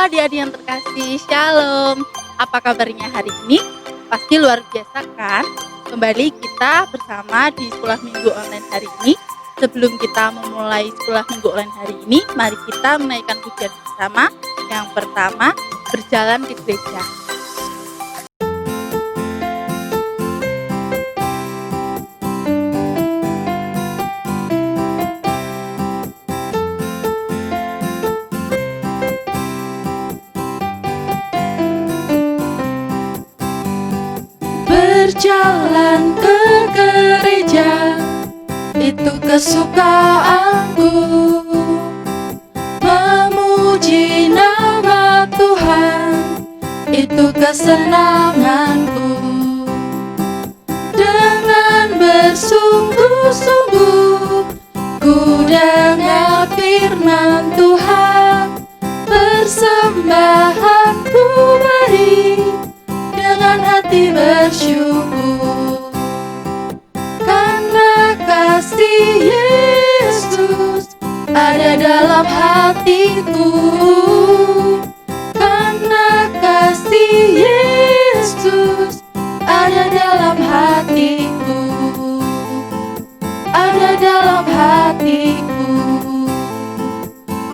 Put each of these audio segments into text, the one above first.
adik-adik yang terkasih, Shalom. Apa kabarnya hari ini? Pasti luar biasa kan? Kembali kita bersama di sekolah minggu online hari ini. Sebelum kita memulai sekolah minggu online hari ini, mari kita menaikkan pujian bersama. Yang pertama, berjalan di gereja. Berjalan ke gereja, itu kesukaanku. Memuji nama Tuhan, itu kesenanganku. Dengan bersungguh-sungguh, ku dengar firman Tuhan. Persembahan ku beri dengan hati bersyukur, karena kasih Yesus ada dalam hatiku. Karena kasih Yesus ada dalam hatiku, ada dalam hatiku,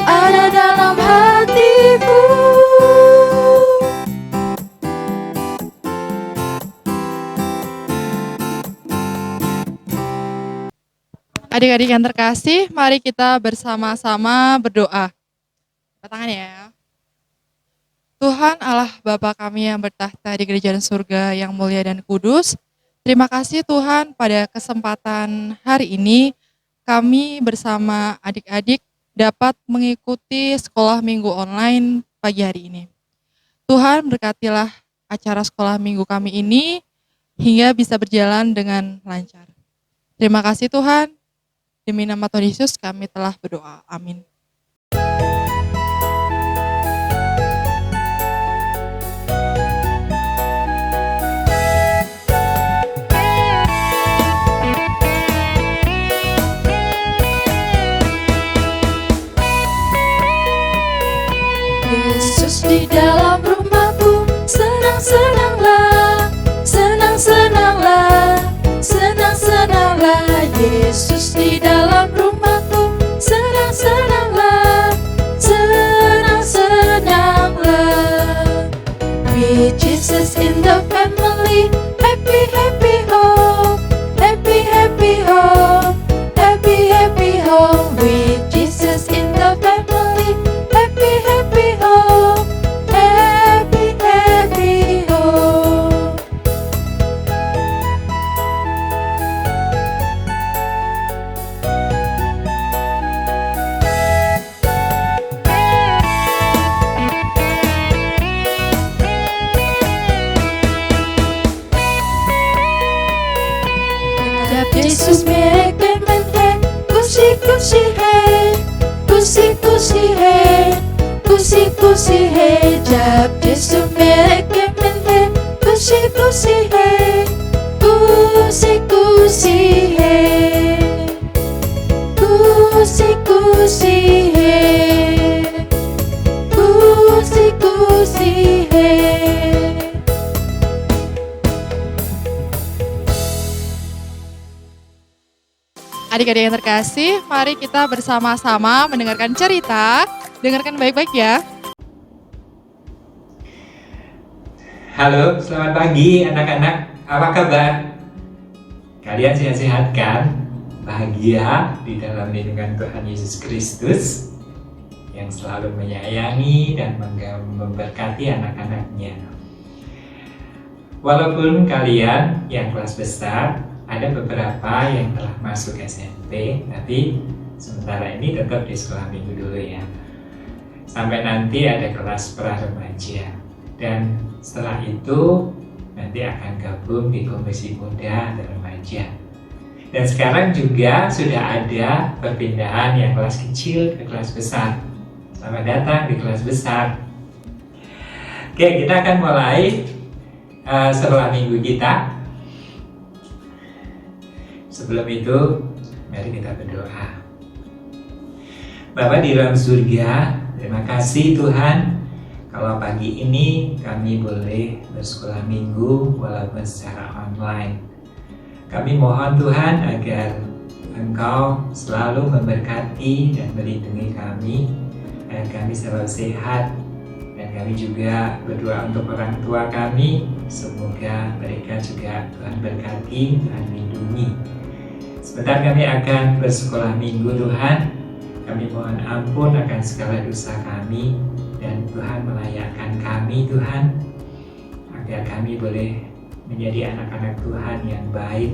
ada dalam hatiku. Adik-adik yang terkasih, mari kita bersama-sama berdoa. Angkat tangan ya. Tuhan Allah Bapa kami yang bertahta di kerajaan surga yang mulia dan kudus, terima kasih Tuhan pada kesempatan hari ini kami bersama adik-adik dapat mengikuti sekolah minggu online pagi hari ini. Tuhan berkatilah acara sekolah minggu kami ini hingga bisa berjalan dengan lancar. Terima kasih Tuhan. Demi nama Tuhan Yesus kami telah berdoa. Amin. Yesus di dalam rumahku, senang-senanglah, senang-senanglah, senang-senanglah. Yesus di dalam rumahku, senang-senanglah, senang-senanglah. With Jesus in the family, happy, happy home, happy, happy home, happy, happy home. With Jesus in the family, happy, happy home, happy, happy home. Jab Jesus make them hey, kusi kusi hey, kusi kusi hey, kusi kusi hey. Jab Jesus make them hey, kusi kusi hey, kusi kusi hey, kusi kusi hey, kusi kusi hey. Adik-adik yang terkasih, mari kita bersama-sama mendengarkan cerita. Dengarkan baik-baik ya. Halo, selamat pagi anak-anak. Apa kabar? Kalian sehat-sehat kan? Bahagia di dalam lindungan Tuhan Yesus Kristus yang selalu menyayangi dan memberkati anak-anaknya. Walaupun kalian yang kelas besar, ada beberapa yang telah masuk SMP, tapi sementara ini tetap di sekolah minggu dulu ya. Sampai nanti ada kelas pra remaja. Dan setelah itu nanti akan gabung di komisi muda dan remaja. Dan sekarang juga sudah ada perpindahan yang kelas kecil ke kelas besar. Selamat datang di kelas besar. Oke, kita akan mulai sekolah minggu kita. Sebelum itu, mari kita berdoa. Bapa di dalam surga, terima kasih Tuhan, kalau pagi ini kami boleh bersekolah minggu walaupun secara online. Kami mohon Tuhan agar Engkau selalu memberkati dan melindungi kami, agar kami selalu sehat. Dan kami juga berdoa untuk orang tua kami, semoga mereka juga Tuhan berkati, Tuhan lindungi. Sebentar kami akan bersekolah minggu Tuhan, kami mohon ampun akan segala dosa kami, dan Tuhan melayakkan kami Tuhan, agar kami boleh menjadi anak-anak Tuhan yang baik,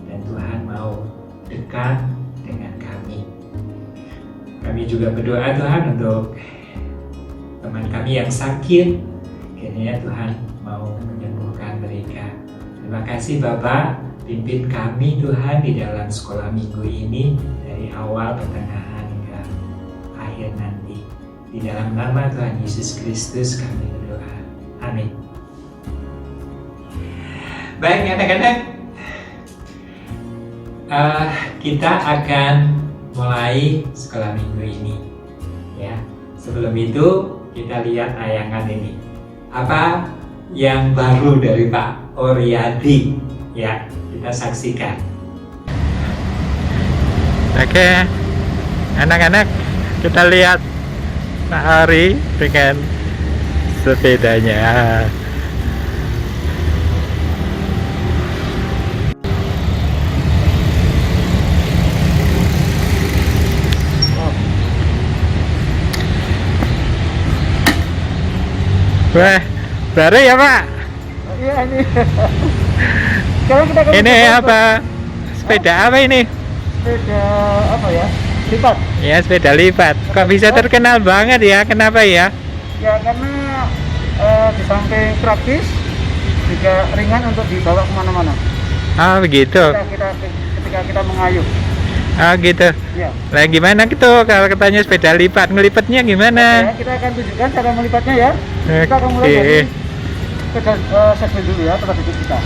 dan Tuhan mau dekat dengan kami. Kami juga berdoa Tuhan untuk teman kami yang sakit, kiranya Tuhan mau menyembuhkan mereka. Terima kasih Bapak, pimpin kami Tuhan di dalam sekolah minggu ini dari awal, pertengahan hingga akhir nanti. Di dalam nama Tuhan Yesus Kristus kami berdoa. Amin. Baik anak-anak, kita akan mulai sekolah minggu ini. Ya, sebelum itu kita lihat tayangan ini. Apa yang baru dari Pak Oryadi? Ya, kita saksikan. Oke, anak-anak, kita lihat Pak Ari dengan sepedanya. Wah, baru ya Pak? Iya ini. Sekarang kita akan Ini apa? Sepeda apa ini? sepeda apa ya? Lipat. Ya, sepeda lipat. Kok bisa terkenal banget ya? Kenapa ya? Ya karena di samping praktis juga ringan untuk dibawa kemana-mana. Oh, begitu. Ketika kita mengayuh. Oh, gitu. Ya. Lah gimana gitu kalau katanya sepeda lipat? Ngelipatnya gimana? Oke, kita akan tunjukkan cara melipatnya ya. Kita akan mulai dari sepeda segmen dulu ya, tempat duduk kita.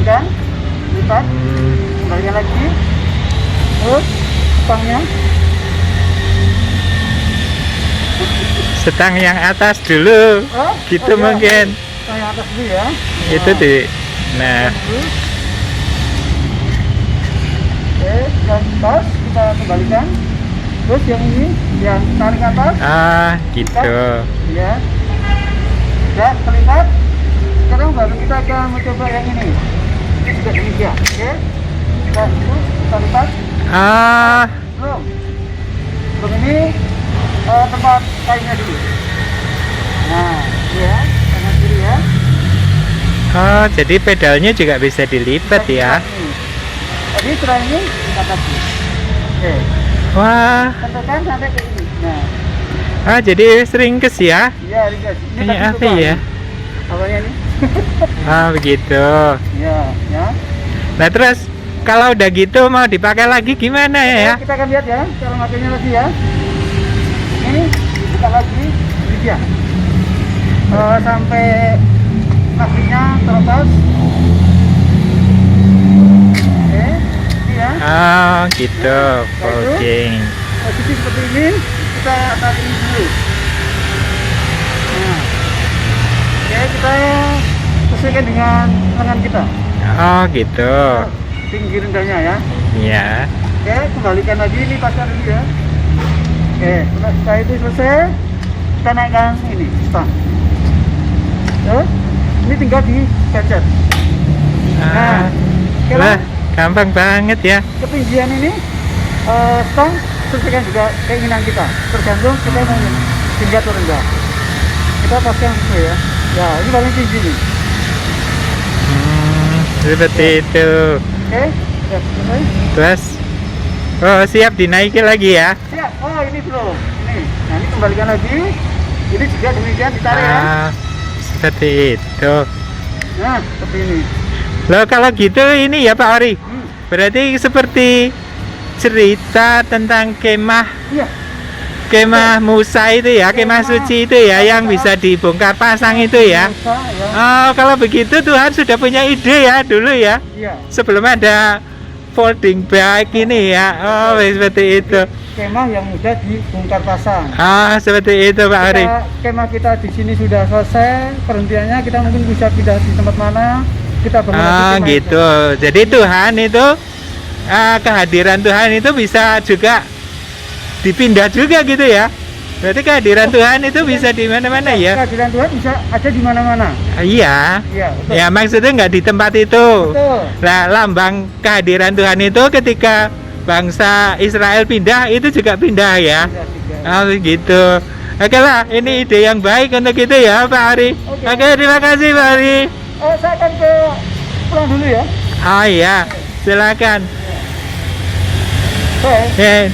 Kan? Lipat. Kembalikan lagi. Terus stangnya. Setang yang atas dulu. Gitu iya. mungkin. Stang yang atas dulu ya. Itu di. Nah, Oke, yang atas kita kembalikan. Terus yang ini, yang tarik atas. gitu. Ya. Ya, terlihat. Sekarang baru kita akan mencoba yang ini. Ini juga demikian. Oke. Kita lipat. Belum. Belum ini tempat kainnya dulu. Nah, ya, kanan kiri ya. Oh, jadi pedalnya juga bisa dilipat ya. Tadi setelah ini kita kasih. Oke. Wah. Tentukan sampai ke ini. Nah. Jadi ringkes ya? Iya, ringkes. Ini apa ya? Awalnya ini. Begitu. Ya, ya. Nah, terus kalau udah gitu mau dipakai lagi gimana ya? Kita akan lihat ya, cara makainya lagi ya. Ini buka lagi, demikian. Sampai pastinya terlepas. Oke, ini ya. Gitu. Folding. Posisi seperti ini, kita tarik ini dulu. Nah, oke, kita sesuaikan dengan lengan kita. Gitu. Tinggi rendahnya ya. Iya. Oke, kembalikan lagi, ini pasang dulu ya. Oke, setelah itu selesai, kita naikkan ini, stang. Ini tinggal dipencet. Nah, Wah, gampang banget ya. ketinggian ini stang sesuaikan juga keinginan kita, tergantung kita mau tinggi atau rendah. Kita pasang sesuai ya. Ya, ini paling tinggi nih. Seperti itu. Oke, ya selesai. Terus, siap dinaiki lagi ya? Siap. Oh, ini belum. Ini. Nah, ini kembalikan lagi. Ini juga demikian ditarik ya. Seperti itu. Nah, seperti ini. Loh, kalau gitu ini ya Pak Ori, berarti seperti cerita tentang kemah Iya. kemah Musa itu ya, kemah suci itu ya, yang bisa dibongkar pasang itu ya. Musa, ya. Oh, kalau begitu Tuhan sudah punya ide ya dulu ya, Iya. sebelum ada folding bike ini ya. Oh, seperti itu. Kemah yang mudah dibongkar pasang. Seperti itu Pak Ari. Kemah kita di sini sudah selesai, perhentiannya kita mungkin bisa pindah di tempat mana, kita bangun lagi kemah Gitu. Jadi Tuhan itu kehadiran Tuhan itu bisa juga dipindah juga gitu ya. Berarti kehadiran Tuhan itu bisa di mana-mana ya. Kehadiran Tuhan bisa ada di mana-mana. Iya. Iya, betul. Ya maksudnya nggak di tempat itu. Betul. Nah, lambang kehadiran Tuhan itu ketika bangsa Israel pindah itu juga pindah ya. Gitu. Oke lah, ini ide yang baik untuk itu ya Pak Ari. Oke, terima kasih Pak Ari. Saya akan pulang dulu ya. Iya, silakan.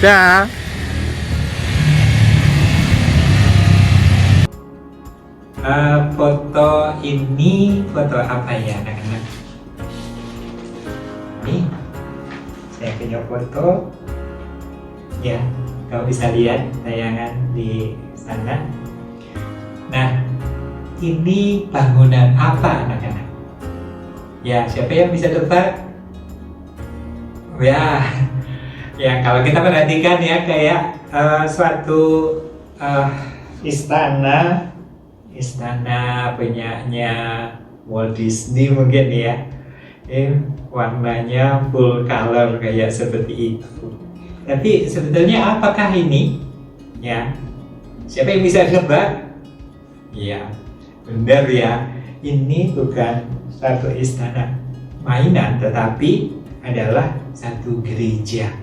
Dah. Foto ini foto apa ya anak-anak? Ini saya punya foto ya, kamu bisa lihat tayangan di sana. Nah, ini bangunan apa anak-anak? Ya, siapa yang bisa tebak? Ya kalau kita perhatikan ya kayak suatu istana punyanya Walt Disney mungkin ya. Warnanya full color kayak seperti itu. Tapi sebetulnya apakah ini? Ya, siapa yang bisa nebak? Ya, benar ya. Ini bukan satu istana mainan, tetapi adalah satu gereja.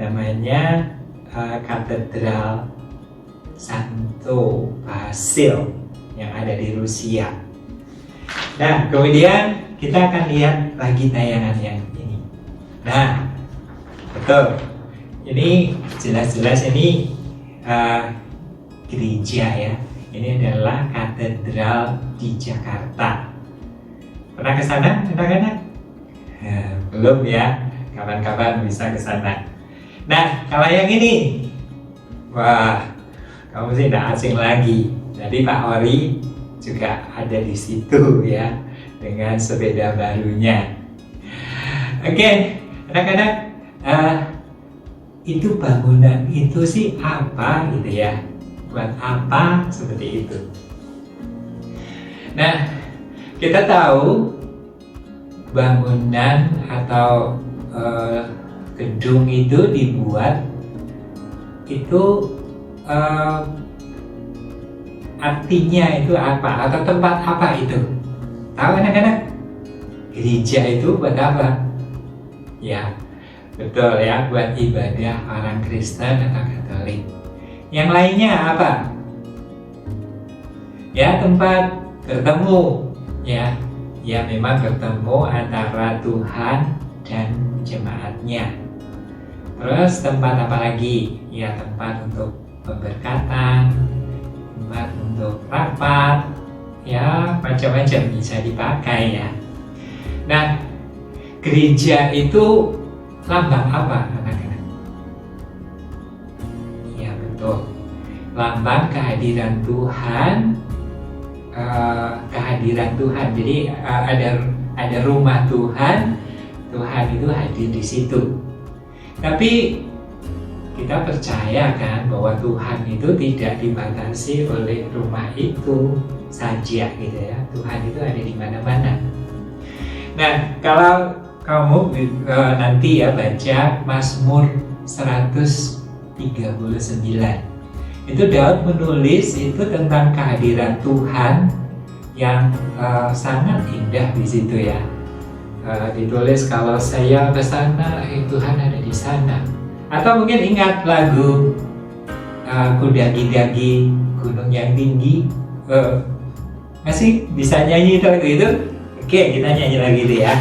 Namanya Katedral Santo Basil yang ada di Rusia. Nah, kemudian kita akan lihat lagi tayangan yang ini. Nah, betul. Ini jelas-jelas ini gereja ya. Ini adalah katedral di Jakarta. Pernah ke sana, anak-anak? Belum ya. Kapan-kapan bisa ke sana. Nah, kalau yang ini, wah, kamu sih tidak asing lagi. Jadi Pak Ori juga ada di situ ya, dengan sepeda barunya. Oke, anak-anak, itu bangunan itu sih apa gitu ya? Buat apa seperti itu? Nah, kita tahu bangunan atau gedung itu dibuat itu artinya itu apa atau tempat apa itu? Tahu anak-anak? Gereja itu buat apa? Ya, betul ya, buat ibadah orang Kristen atau Katolik. Yang lainnya apa? Ya, tempat bertemu ya. Ya, memang bertemu antara Tuhan dan jemaatnya. Terus tempat apa lagi? Ya, tempat untuk pemberkatan, tempat untuk rapat, ya macam-macam bisa dipakai ya. Nah, gereja itu lambang apa anak-anak? Ya betul, lambang kehadiran Tuhan, kehadiran Tuhan. Jadi ada rumah Tuhan, Tuhan itu hadir di situ. Tapi kita percaya kan bahwa Tuhan itu tidak dibatasi oleh rumah itu saja gitu ya. Tuhan itu ada di mana-mana. Nah, kalau kamu nanti ya baca Mazmur 139, itu Daud menulis itu tentang kehadiran Tuhan yang sangat indah di situ ya. Ditulis kalau saya ke sana, Tuhan ada di sana. Atau mungkin ingat lagu Ku daki-daki gunung yang tinggi. Masih bisa nyanyi itu lagu itu? Oke, kita nyanyi lagi deh ya.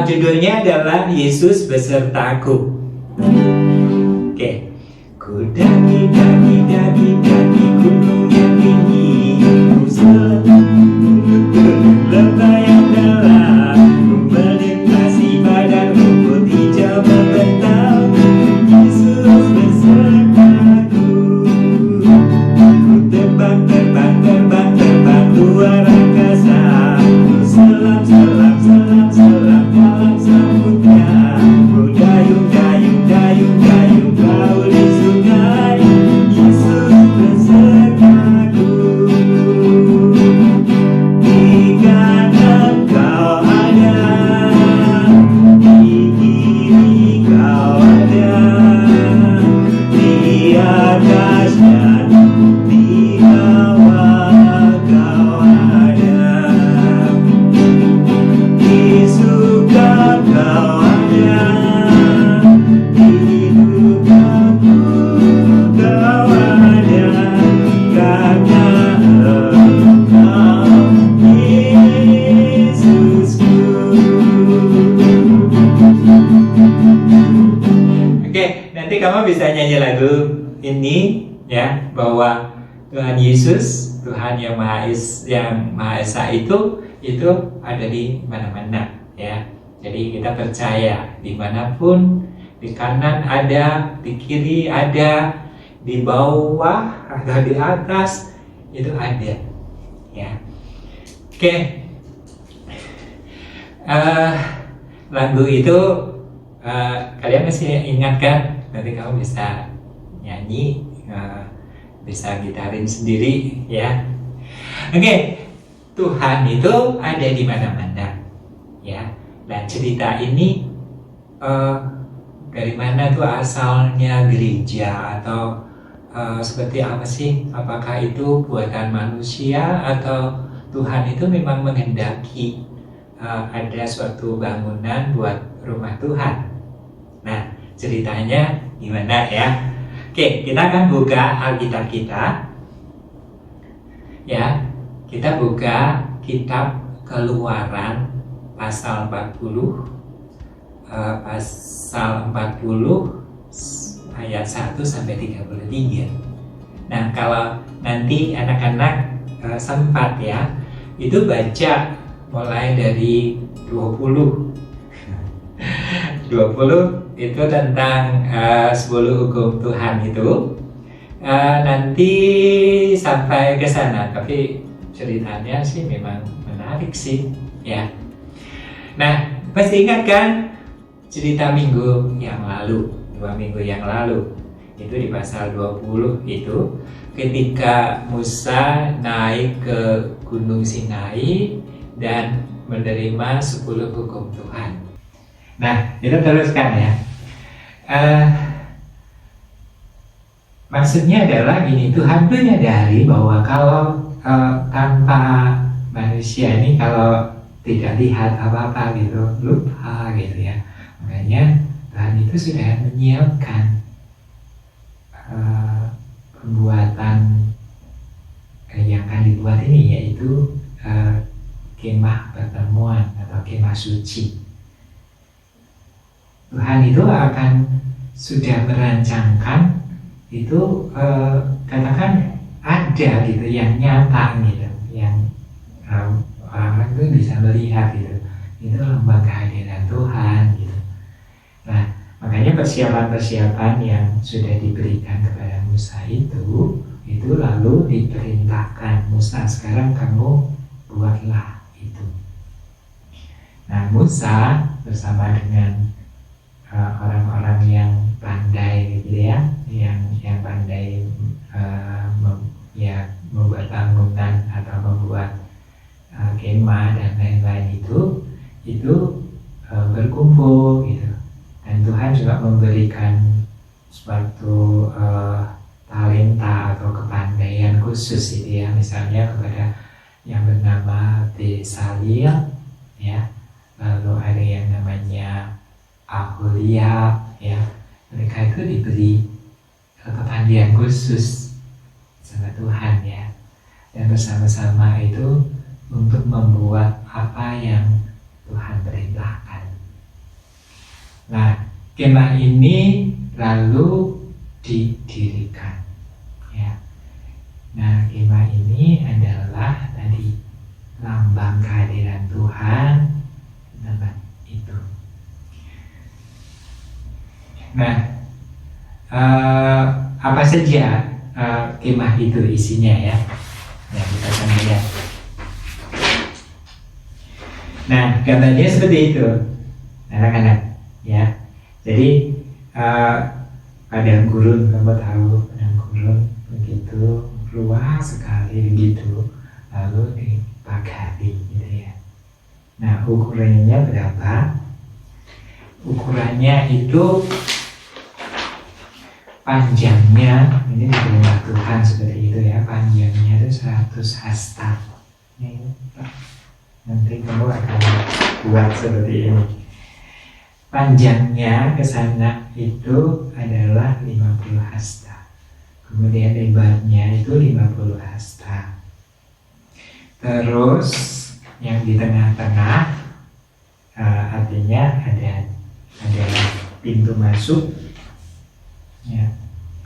Judulnya adalah Yesus besertaku. Oke. Ku daki-daki gunung yang tinggi, ku lembah yang dalam, ku melintasi padang rumput hijau membentang. Yesus besertaku, ku terbang luar angkasa, ku kamu bisa nyanyi lagu ini ya, bahwa Tuhan Yesus, Tuhan yang Maha Esa itu ada di mana-mana ya. Jadi kita percaya dimanapun, di kanan ada, di kiri ada, di bawah atau di atas itu ada ya. Oke. Lagu itu kalian masih ingat kan? Nanti kamu bisa nyanyi, bisa gitarin sendiri ya. Oke. Tuhan itu ada di mana-mana ya. Dan cerita ini dari mana tuh asalnya gereja, atau seperti apa sih? Apakah itu buatan manusia atau Tuhan itu memang menghendaki ada suatu bangunan buat rumah Tuhan? Nah, ceritanya gimana ya? Oke, kita akan buka Alkitab kita. Ya, kita buka kitab Keluaran pasal 40 ayat 1 sampai 33. Nah, kalau nanti anak-anak sempat ya, itu baca mulai dari 20 itu tentang 10 hukum Tuhan itu. Nanti sampai ke sana, tapi ceritanya sih memang menarik sih ya. Nah, pasti ingat kan cerita minggu yang lalu, 2 minggu yang lalu, itu di pasal 20 itu ketika Musa naik ke Gunung Sinai dan menerima 10 hukum Tuhan. Nah, itu teruskan ya. Maksudnya adalah gini, Tuhan tuh nyadari bahwa kalau tanpa manusia ini, kalau tidak lihat apa-apa gitu, lupa gitu ya. Makanya Tuhan itu sudah menyiapkan pembuatan yang akan dibuat ini, yaitu kemah pertemuan atau kemah suci. Tuhan itu akan sudah merancangkan itu, katakan ada gitu yang nyata gitu, yang orang-orang itu bisa melihat gitu. Itu lambang kehadiran Tuhan gitu. Nah, makanya persiapan-persiapan yang sudah diberikan kepada Musa itu lalu diperintahkan, Musa sekarang kamu buatlah itu. Nah, Musa bersama dengan orang-orang yang pandai gitu ya, yang pandai membuat bangunan atau membuat kemah dan lain-lain itu berkumpul gitu. Dan Tuhan juga memberikan suatu talenta atau kepandaian khusus itu ya, misalnya kepada yang bernama Besalil ya, lalu ada yang namanya Aholiab ya. Mereka itu diberi kepandaian khusus sama Tuhan ya, dan bersama-sama itu untuk membuat apa yang Tuhan perintahkan. Nah, kemah ini lalu didirikan ya. Nah, kemah ini adalah tadi lambang kehadiran Tuhan tempat itu. Nah, apa saja kemah itu isinya ya? Ya, kita akan lihat. Nah, gambarnya seperti itu, anak-anak ya. Jadi padang gurun, kamu tahu padang gurun begitu luas sekali begitu, lalu dipagari gitu ya. Nah, ukurannya berapa? Ukurannya itu panjangnya, ini di rumah Tuhan seperti itu ya, panjangnya itu 100 hasta. Nanti kamu akan buat seperti ini. Panjangnya ke sana itu adalah 50 hasta. Kemudian lebarnya itu 50 hasta. Terus yang di tengah-tengah artinya ada pintu masuk Ya,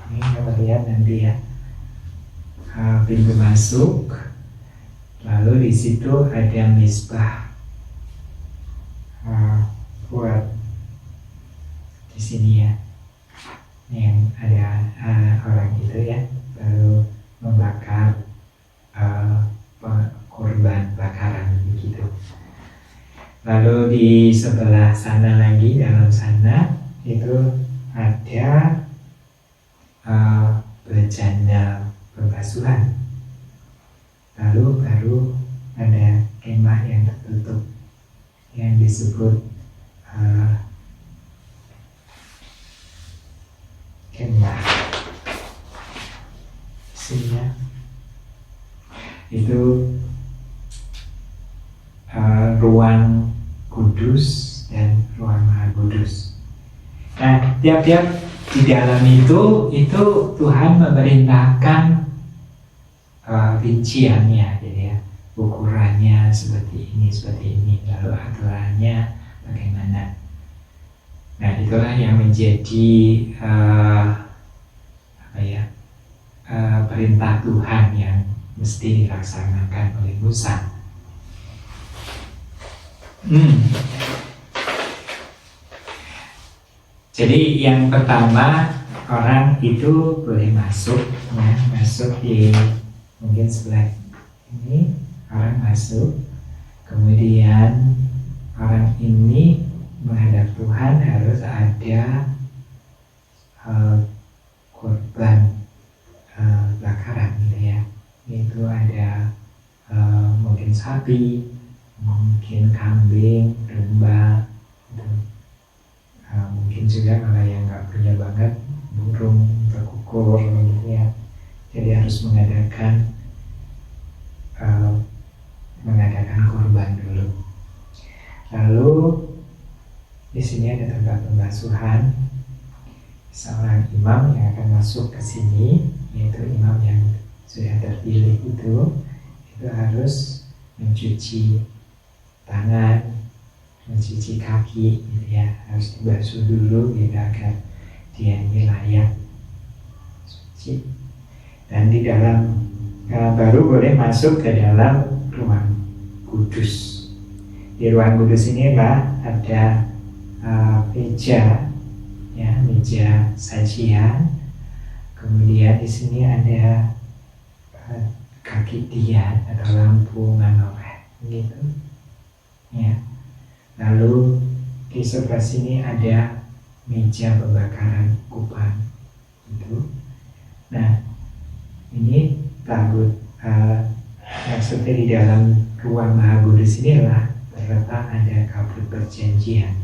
ini kita lihat nanti ya. Pintu masuk, lalu di situ ada misbah buat di sini ya, yang ada orang itu ya, baru membakar korban bakaran begitu. Lalu di sebelah sana lagi, dalam sana itu ada bejana pembasuhan. Lalu baru ada kemah yang tertutup yang disebut kemah. Isinya itu ruang kudus dan ruang maha kudus. Nah, tiap-tiap di dalam itu Tuhan memerintahkan rinciannya, jadi ya, ukurannya seperti ini, lalu aturannya bagaimana. Nah, itulah yang menjadi perintah Tuhan yang mesti dilaksanakan oleh Musa. Jadi yang pertama, orang itu boleh masuk, ya, masuk di mungkin sebelah ini, orang masuk, kemudian orang ini menghadap Tuhan harus ada korban bakaran gitu ya. Itu ada mungkin sapi, mungkin kambing, domba, gitu. Mungkin juga kalau yang nggak punya banget burung terkukur gitu ya. Jadi harus mengadakan korban dulu. Lalu di sini ada tempat pembasuhan. Seorang imam yang akan masuk ke sini, yaitu imam yang sudah terpilih itu harus mencuci tangan, mencuci kaki gitu ya, harus dibasuh dulu gitu agar dia ini layak suci. Dan di dalam baru boleh masuk ke dalam ruang kudus. Di ruang kudus inilah ada meja, ya, meja sajian. Kemudian di sini ada kaki tian atau lampu menoreh gitu ya. Lalu di sebelah sini ada meja pembakaran kupang gitu. Nah, ini tabut maksudnya di dalam ruang maha kudus inilah terletak ada kabut perjanjian.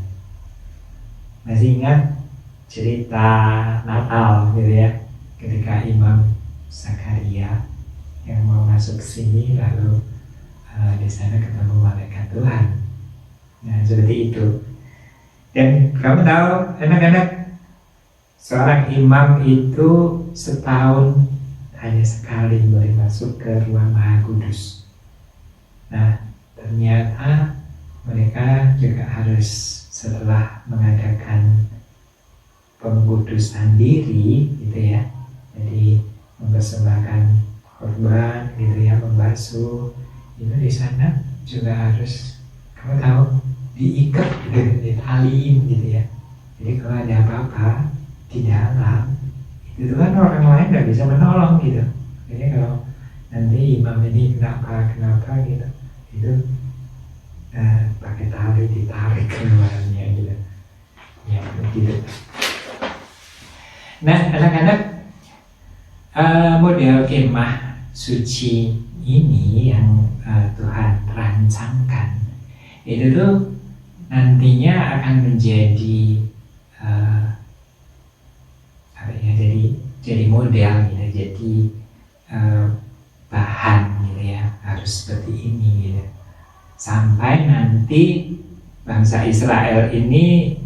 Masih ingat cerita Natal gitu ya, ketika Imam Zakaria yang mau masuk ke sini, lalu di sana ketemu malaikat Tuhan. Nah, seperti itu. Dan kamu tahu, anak-anak, seorang imam itu setahun hanya sekali boleh masuk ke ruang maha kudus. Nah, ternyata mereka juga harus setelah mengadakan pengkudusan diri gitu ya, jadi mempersembahkan korban gitu ya, membasuh itu di sana juga harus, kamu tahu, diikat gitu, ditaliin gitu ya. Jadi kalau ada apa-apa di dalam itu kan orang lain nggak bisa menolong gitu. Jadi kalau nanti imam ini kenapa gitu, itu pakai tali ditarik keluarnya gitu ya, begitu. Nah, anak-anak, model kemah suci ini yang Tuhan rancangkan itu tuh nantinya akan menjadi jadi model gitu, jadi bahan gitu ya, harus seperti ini gitu. Sampai nanti bangsa Israel ini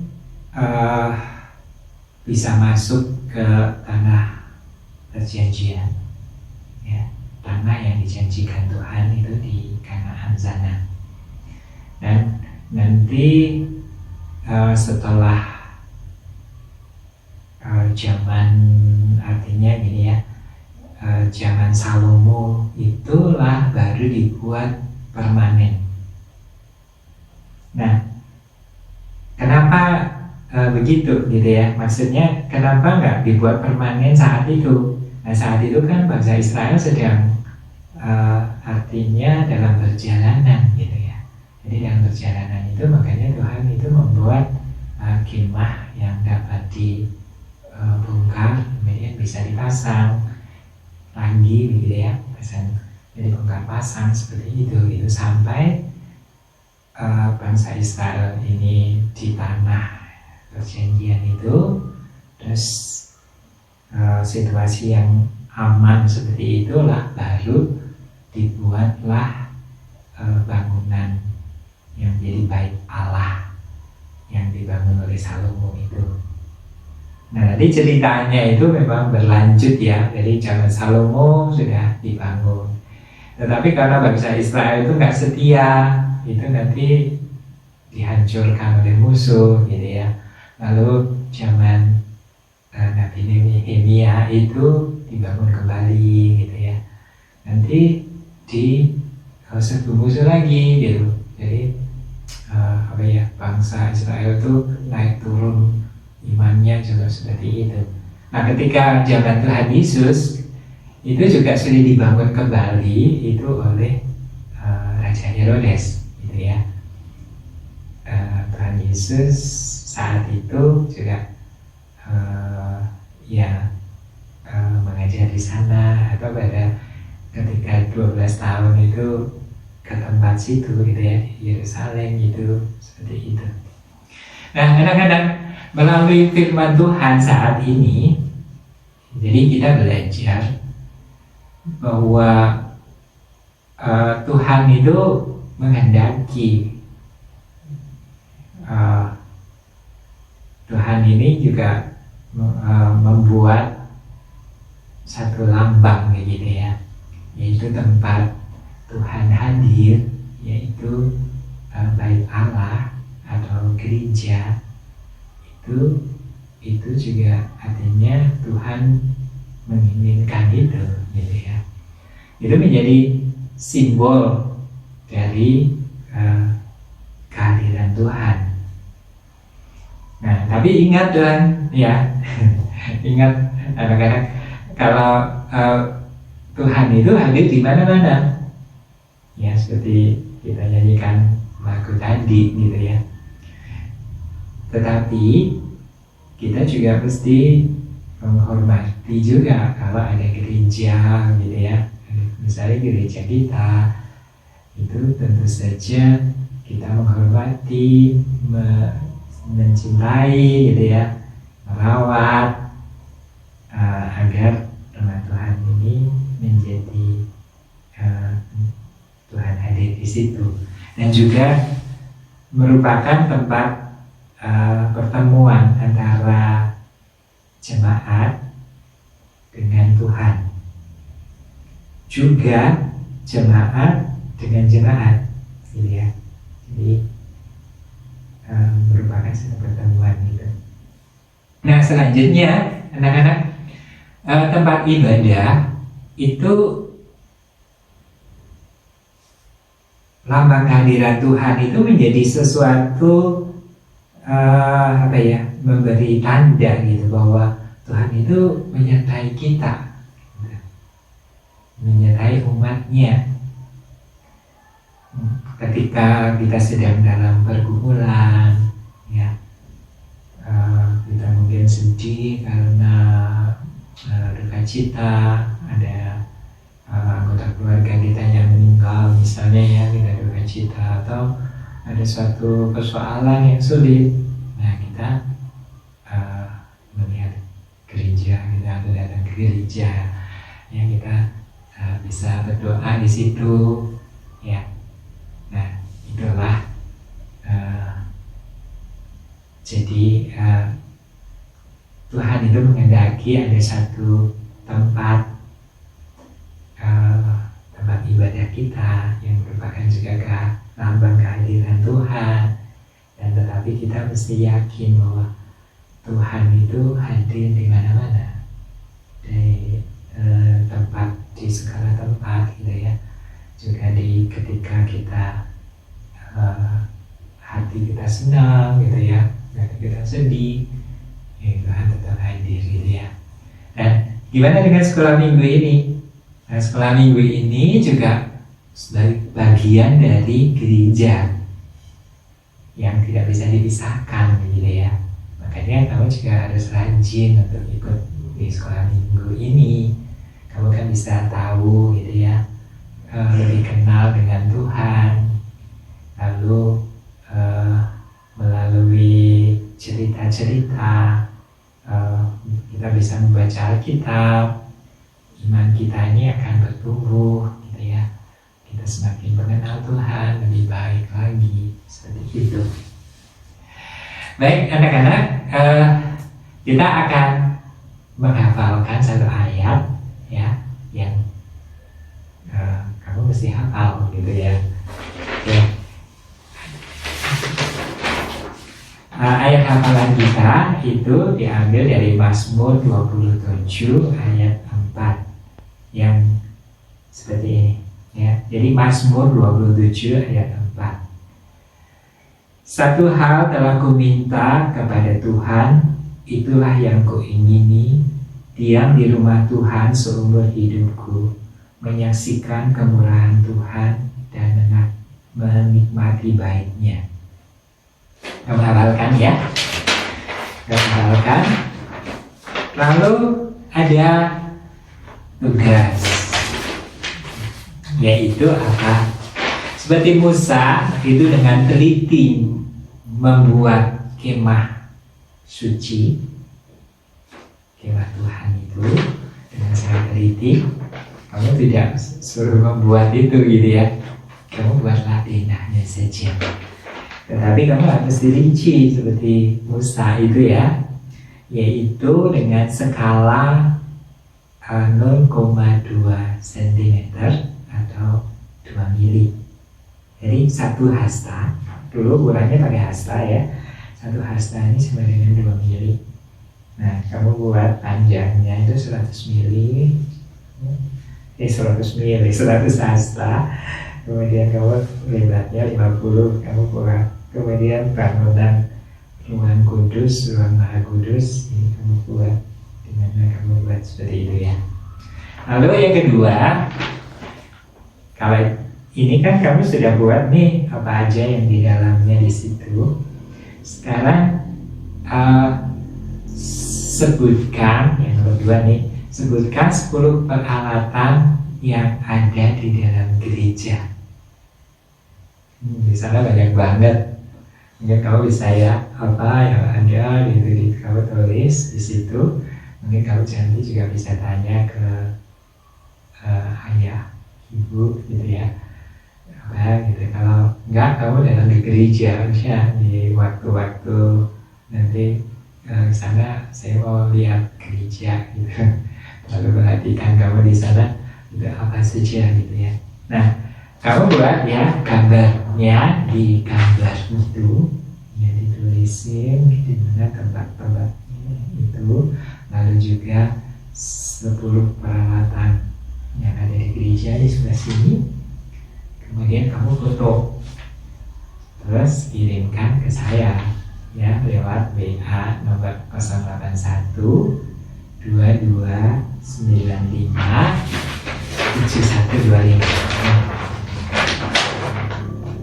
bisa masuk ke tanah perjanjian, ya, tanah yang dijanjikan Tuhan itu di Kanaan sana. Dan nanti setelah zaman, artinya gini ya, zaman Salomo itulah baru dibuat permanen. Nah, kenapa begitu gitu ya? Maksudnya kenapa nggak dibuat permanen saat itu? Nah, saat itu kan bangsa Israel sedang artinya dalam perjalanan gitu ya. Jadi dalam perjalanan itu makanya Tuhan itu membuat kemah yang dapat dibongkar, kemudian bisa dipasang lagi gitu ya, jadi bongkar pasang seperti itu sampai bangsa Israel ini di tanah perjanjian itu, terus situasi yang aman seperti itulah baru dibuatlah bangunan yang jadi bait Allah yang dibangun oleh Salomo itu. Nah, nanti ceritanya itu memang berlanjut ya, dari zaman Salomo sudah dibangun. Tetapi karena bangsa Israel itu nggak setia, itu nanti dihancurkan oleh musuh gitu ya. Lalu zaman Nabi Nehemia itu dibangun kembali gitu ya. Nanti serbu musuh lagi gitu. Jadi bangsa Israel itu naik turun imannya juga seperti itu. Nah, ketika zaman Tuhan Yesus itu juga sudah dibangun kembali itu oleh Raja Herodes gitu ya. Tuhan Yesus saat itu juga mengajar di sana, atau pada ketika 12 tahun itu ke tempat situ gitu ya, Yerusalem gitu, seperti itu. Nah, kadang-kadang melalui firman Tuhan saat ini, jadi kita belajar bahwa Tuhan itu menghendaki Tuhan ini juga membuat satu lambang kayak gitu ya, yaitu tempat Tuhan hadir, yaitu bait Allah atau gereja. Itu juga artinya Tuhan menginginkan itu gitu ya. Itu menjadi simbol dari kehadiran Tuhan. Nah, tapi ingat Tuhan ya, ingat anak-anak, kalau Tuhan itu hadir di mana-mana. Ya, seperti kita nyanyikan lagu tadi gitu ya. Tetapi kita juga mesti menghormati juga kalau ada gereja gitu ya. Misalnya gereja kita itu tentu saja kita menghormati, mencintai gitu ya, merawat agar rumah Tuhan ini menjadi Tuhan hadir di situ, dan juga merupakan tempat pertemuan antara jemaat dengan Tuhan, juga jemaat dengan jemaat, gitu ya. Jadi merupakan satu pertemuan itu. Nah, selanjutnya anak-anak, tempat ibadah itu lambang kehadiran Tuhan itu menjadi sesuatu memberi tanda gitu bahwa Tuhan itu menyertai kita, menyertai umatnya. Ketika kita sedang dalam pergumulan, ya, kita mungkin sedih karena duka cita, ada anggota keluarga kita yang meninggal misalnya ya, kita duka cita, atau ada suatu persoalan yang sulit. Nah, kita melihat gereja, kita datang ke gereja, ya, kita bisa berdoa di situ, ya. Nah, itulah jadi Tuhan itu menghendaki ada satu tempat ibadah kita yang merupakan juga lambang kehadiran Tuhan, dan tetapi kita mesti yakin bahwa Tuhan itu hadir di mana-mana, di tempat, di segala tempat gitu ya. Juga di ketika kita hati kita senang gitu ya, ketika kita sedih, ya Tuhan tetap hadir gitu ya. Dan gimana dengan sekolah minggu ini? Nah, sekolah minggu ini juga sebagai bagian dari gereja yang tidak bisa dipisahkan gitu ya. Makanya kamu juga harus rajin untuk ikut di sekolah minggu ini. Kamu kan bisa tahu gitu ya, lebih kenal dengan Tuhan. Lalu melalui cerita-cerita kita bisa membaca Alkitab. Iman kita ini akan bertumbuh gitu ya. Kita semakin mengenal Tuhan lebih baik lagi, seperti itu. Baik anak-anak, kita akan menghafalkan satu ayat ya, yang kamu mesti hafal gitu ya. Oke. Ayat hafalan kita itu diambil dari Mazmur 27 ayat 4 yang seperti ini ya. Jadi Mazmur 27 ayat 4. Satu hal telah kuminta kepada Tuhan, itulah yang kuingini, diam di rumah Tuhan seumur hidupku, menyaksikan kemurahan Tuhan dan menikmati baiknya. Kamu hafalkan ya? Kamu hafalkan. Lalu ada tugas, yaitu apa? Seperti Musa itu dengan teliti membuat kemah suci, kemah Tuhan itu dengan sangat teliti. Kamu tidak suruh membuat itu gitu ya, kamu buatlah denahnya saja. Tetapi kamu harus dirinci seperti Musa itu ya, yaitu dengan skala 0,2 cm atau 2 mili. Jadi satu hasta, dulu ukurannya pakai hasta ya, satu hasta ini sama dengan 2 mili. Nah, kamu buat panjangnya itu 100 mili, 100 hasta. Kemudian kamu lebarnya 50, kamu buat. Kemudian bangunan ruang kudus, ruang maha kudus, ini kamu buat. Dimana kamu buat seperti itu ya. Lalu yang kedua, kalau ini kan kamu sudah buat nih apa aja yang di dalamnya di situ. Sekarang sebutkan yang kedua nih, sebutkan 10 peralatan yang ada di dalam gereja. Di sana banyak banget. Mungkin kamu bisa ya apa yang ada di kamu tulis di situ. Mungkin kamu nanti juga bisa tanya ke ayah, ibu gitu ya. Apa gitu. Kalau enggak, kamu datang ke gereja ya, di waktu-waktu nanti ke sana saya mau lihat gereja gitu. Lalu perhatikan kamu di sana itu apa saja gitu ya. Nah, kamu buat ya gambarnya di gambar itu ya, ditulisin di mana tempat-tempatnya itu. Lalu juga 10 peralatan yang ada di gereja di sebelah sini. Kemudian kamu foto, terus kirimkan ke saya ya lewat WA nomor 081 22 95 7125.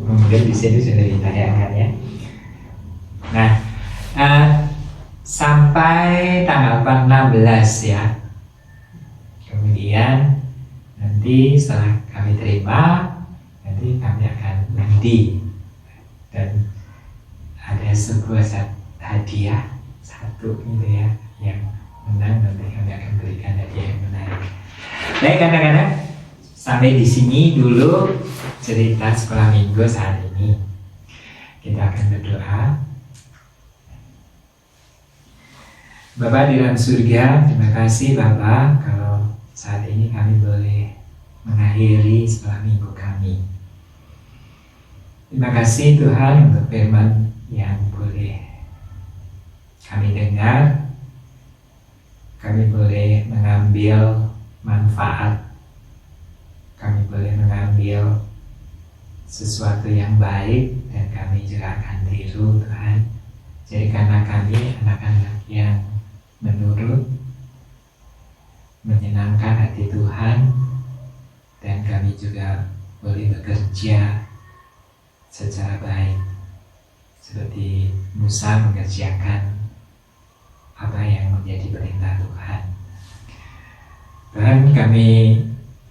Mungkin di sini sudah ditayangkan ya. Nah, sampai tanggal 16 ya. Kemudian nanti setelah kami terima, nanti kami akan undi dan ada sebuah hadiah satu gitu ya, yang menang nanti kami akan berikan hadiah yang menarik. Baik anak-anak, sampai di sini dulu cerita sekolah minggu saat ini. Kita akan berdoa. Bapa di dalam surga, terima kasih Bapa kalau saat ini kami boleh mengakhiri sekolah minggu kami. Terima kasih Tuhan untuk firman yang boleh kami dengar, kami boleh mengambil manfaat, kami boleh mengambil sesuatu yang baik, dan kami juga akan tiru Tuhan. Jadi karena kami anak-anak yang menurut, menyenangkan hati Tuhan, dan kami juga boleh bekerja secara baik seperti Musa mengerjakan apa yang menjadi perintah Tuhan. Dan kami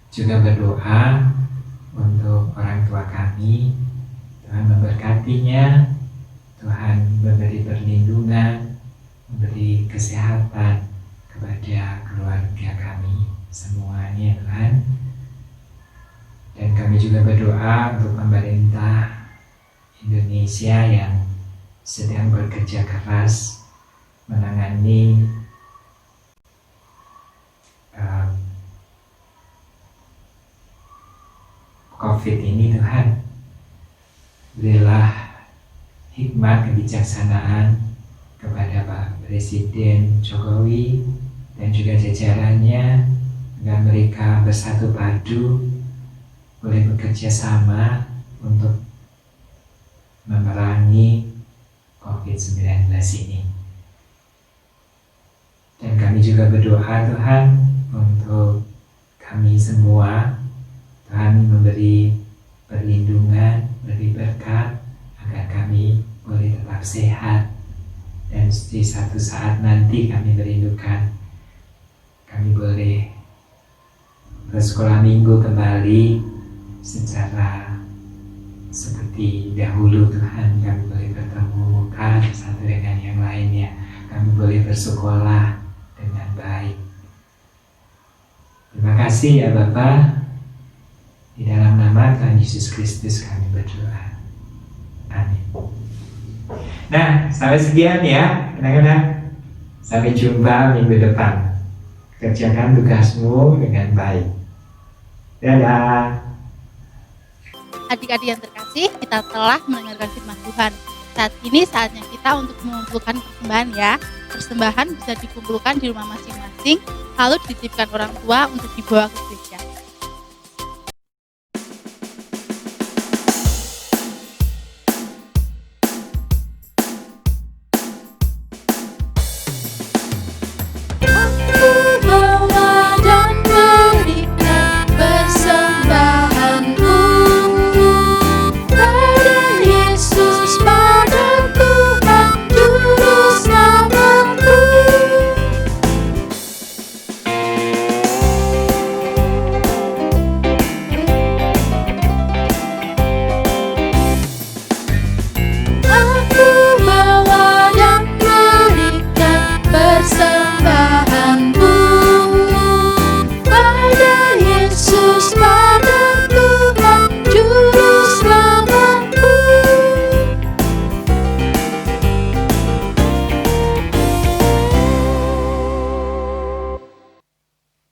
juga berdoa untuk orang tua kami, Tuhan memberkatinya, Tuhan memberi perlindungan, memberi kesehatan kepada keluarga kami semuanya Tuhan. Dan kami juga berdoa untuk pemerintah Indonesia yang sedang bekerja keras menangani COVID ini Tuhan. Berilah hikmat kebijaksanaan kepada Pak Presiden Jokowi dan juga jajarannya, agar mereka bersatu padu boleh bekerja sama untuk memerangi COVID-19 ini. Dan kami juga berdoa Tuhan untuk kami semua, Tuhan memberi perlindungan, beri berkat agar kami boleh tetap sehat, dan di satu saat nanti kami merindukan kami boleh bersekolah minggu kembali secara seperti dahulu Tuhan. Kami boleh bertemu muka satu dengan yang lainnya, kami boleh bersekolah dengan baik. Terima kasih ya Bapa. Di dalam nama Tuhan Yesus Kristus kami berdoa. Amin. Nah, sampai sekian ya anak-anak. Sampai jumpa minggu depan. Kerjakan tugasmu dengan baik. Dadah. Adik-adik yang terkasih, kita telah mendengarkan firman Tuhan. Saat ini saatnya kita untuk mengumpulkan persembahan ya. Persembahan bisa dikumpulkan di rumah masing-masing, lalu dititipkan orang tua untuk dibawa ke gereja.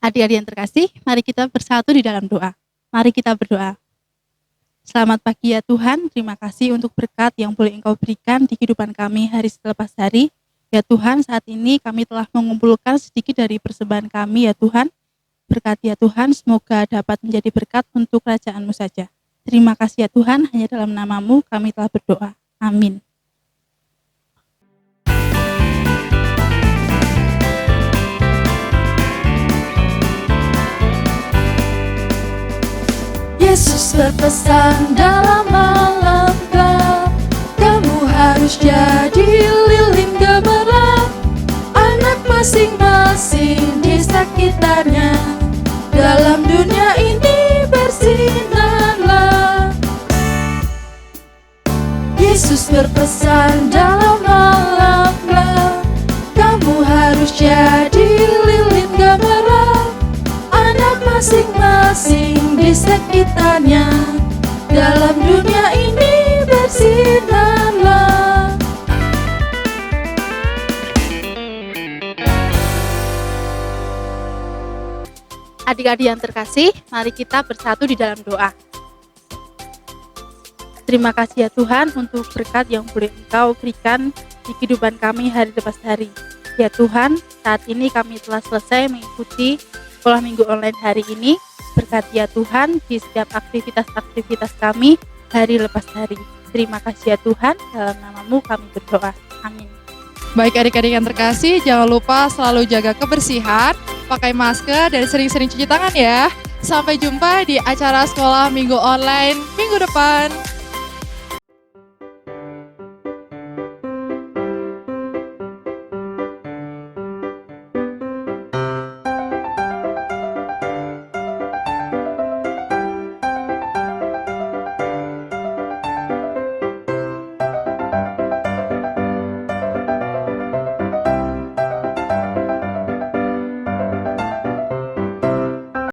Adik-adik yang terkasih, mari kita bersatu di dalam doa. Mari kita berdoa. Selamat pagi ya Tuhan, terima kasih untuk berkat yang boleh Engkau berikan di kehidupan kami hari selepas hari. Ya Tuhan, saat ini kami telah mengumpulkan sedikit dari persembahan kami ya Tuhan. Berkati ya Tuhan, semoga dapat menjadi berkat untuk kerajaan-Mu saja. Terima kasih ya Tuhan, hanya dalam nama-Mu kami telah berdoa. Amin. Yesus berpesan dalam malam gelap, kamu harus jadi lilin gemerlap. Anak masing-masing di sekitarnya, dalam dunia ini bersinarlah. Yesus berpesan dalam malam gelap, kamu harus jadi lilin gemerlap. Anak masing-masing di sekitarnya, dalam dunia ini bersinarlah. Adik-adik yang terkasih, mari kita bersatu di dalam doa. Terima kasih ya Tuhan untuk berkat yang boleh Engkau berikan di kehidupan kami hari lepas hari. Ya Tuhan, saat ini kami telah selesai mengikuti sekolah minggu online hari ini. Berkati ya Tuhan di setiap aktivitas-aktivitas kami hari lepas hari. Terima kasih ya Tuhan, dalam nama-Mu kami berdoa. Amin. Baik adik-adik yang terkasih, jangan lupa selalu jaga kebersihan, pakai masker, dan sering-sering cuci tangan ya. Sampai jumpa di acara sekolah minggu online minggu depan.